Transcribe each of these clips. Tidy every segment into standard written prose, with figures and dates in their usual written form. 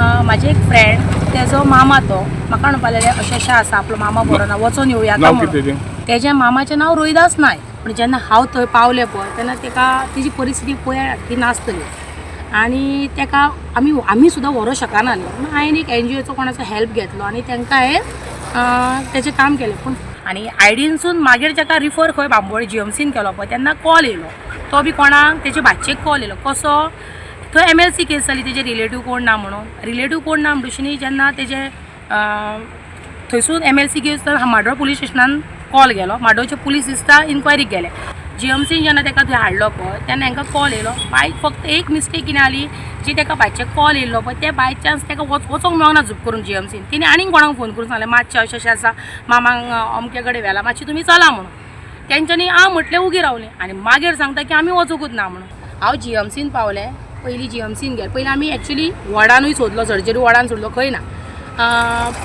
माझे एक फ्रेंड तेजो मामा तो म्हाका म्हणपाक लागले अशें आसा आपलो मामा बरो ना वचून येवया नाव कितें तें? तेज्या मामाचें नांव रोहिदास नायक. पूण जेन्ना हांव थंय पावलें पळय तेन्ना तेका तेजी परिस्थिती पळय ती नासतली आनी तेका आमी सुद्दां व्हरों शकनासले. म्हणून हांवें एक NGOचो कोणाचो हेल्प घेतलो आनी तांकां हांवें तेजें काम केलें. पूण आनी आयडीनसून मागीर जेका रिफर खंय बांबोळी GMCन केलो पळय तेन्ना कॉल येयलो. तो बी कोणाक तेजे भाचयेक कॉल येयलो. कसो थंय MLC केस जाली तेजे रिलेटीव कोण ना म्हणून. रिलेटीव कोण ना म्हणटुशीनी जेन्ना तेजे थंयसून MLC केस माड्डोळ पुलीस स्टेशनान कॉल गेलो. माड्डोळचे पुलीस दिसता इन्क्वायरीक गेले. GMCन जेन्ना तेका थंय हाडलो पळय तेन्ना हांकां कॉल येयलो. फक्त एक मिस्टेक कितें जाली जी तेका भाचयेक कॉल येयल्लो पळय ते बाय चान्स तेका वचोंक मेळना झूप करून GMCन. तिणें आनीक कोणाक फोन करून सांगलें मातशें अशें आसा मामांक अमके कडेन व्हेला मातशी तुमी चला म्हणून. तेंच्यांनी म्हटलें उगी रावलें आनी मागीर सांगता की आमी वचोंकूच ना म्हणून. हांव GMCन पावलें. पयलीं GMCन गेलें. पयलीं आमी एक्चुली वॉर्डानूय सोदलो सर्जरी वॉर्डान सोदलो खंय ना.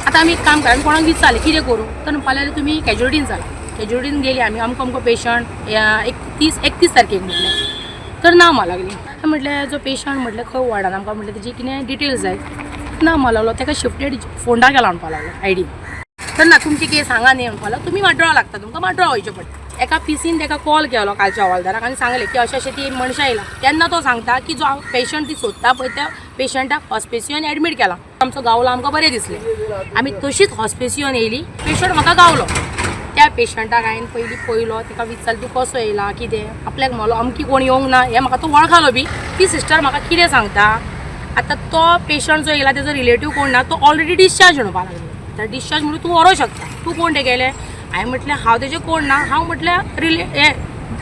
आतां आमी एक काम करा आमी कोणाक विचारलें कितें करूं तर म्हणपाक लागलें तुमी कॅज्युअलिटीन चला. कॅज्युअलिटीन गेली आमी अमको पेशंट 31 तारखेक म्हटलें तर ना म्हणूंक लागली. म्हटलें जो पेशंट म्हटलें खंय वॉर्डान आमकां म्हटलें तेजी कितें डिटेल्स जाय ना म्हणूंक लागलो. तेका शिफ्टेड फोंडा गेला म्हणपाक लागलो आयडी. तर ना तुमची केस हांगा न्ही म्हणपाक लागलो तुमी माड्डोळा लागता तुमकां माड्डोळा वयचें पडटा. एका PCन तेका कॉल केलो कालच्या हवालदाराक आनी सांगलें की अशें ती मनशां येयला. तेन्ना तो सांगता की जो पेशंट ती सोदता पळय त्या पेशंटाक हॉस्पिसियोन एडमीट केला. आमचो गावलो आमकां बरें दिसलें. आमी तशीच हॉस्पिसियोन येयली. पेशंट म्हाका गावलो. त्या पेशंटाक हांवें पयलीं पयलो तेका विचारलें तूं कसो येयला कितें आपल्याक म्हणलो अमकी कोण येवंक ना हें म्हाका तो वळखलो बी. ती सिस्टर म्हाका कितें सांगता आतां तो पेशंट जो येयला तेजो रिलेटीव कोण ना तो ऑलरेडी डिस्चार्ज म्हणपाक लागलो. तर डिस्चार्ज म्हणून तूं व्हरों शकता. तूं कोण तेगेलें हांवें म्हटलें हांव तेजें कोण ना हांव म्हटलें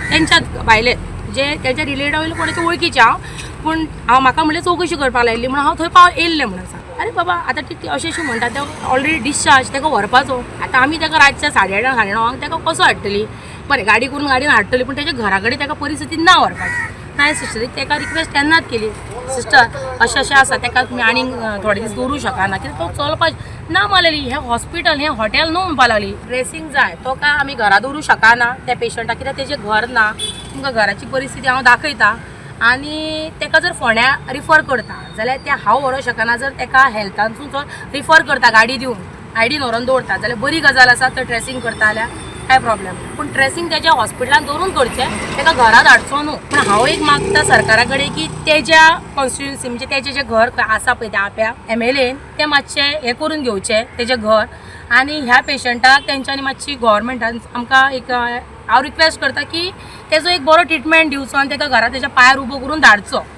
तेंच्याच भायले जे तेच्या रिलेटिव्ह वयले कोणाचे वळखीचे हांव. पूण म्हाका म्हणलें चवकशी करपाक लायिल्ली म्हणून हांव थंय येयल्लें म्हणून सांग. अरे बाबा आतां ती अशें म्हणटा ते ऑलरेडी डिस्चार्ज तेका व्हरपाचो. आतां आमी तेका रातच्या 8:30 9:30 तेका कसो हाडटली बरें गाडी करून गाडयेन हाडटली पूण तेच्या घरा कडेन तेका परिस्थिती ना व्हरपाची. हांवें सिस्टरीक तेका रिक्वेस्ट तेन्नाच केली सिस्टर अशें आसा तेका तुमी आनीक थोडे दीस दवरूं शकना कित्याक तो चलपाचें ना म्हणलेली. हें हॉस्पिटल हें हॉटेल न्हू म्हणपाक लागली. ड्रेसींग जाय तो काय आमी घरा दवरूं शकना त्या पेशंटाक कित्याक तेजें घर ना. तुमकां घराची परिस्थिती हांव दाखयतां आनी तेका जर फोंड्या रिफर करता जाल्यार तें हांव व्हरों शकना. जर तेका हेल्थानसून तो रिफर करता गाडी दिवन आयडीन व्हरोन दवरता जाल्यार बरी गजाल आसा तर ट्रेसींग करता जाल्यार काय प्रॉब्लेम. पूण ट्रेसींग तेज्या हॉस्पिटलान दवरून करचें तेका घरांत हाडचो न्हू. पूण हांव एक मागता सरकारा कडेन की तेज्या कॉन्स्टिट्युन्सी म्हणजे तेजें जें घर आसा पळय त्या आप्या MLAन तें मातशें हें करून घेवचें तेजें घर. आनी ह्या पेशंटाक तेंच्यांनी मातशी गव्हर्मेंटान आमकां एक हांव रिक्वेस्ट करता की तेजो एक बरो ट्रिटमेंट दिवचो आनी तेका घरा तेज्या पांयार उबो करून धाडचो.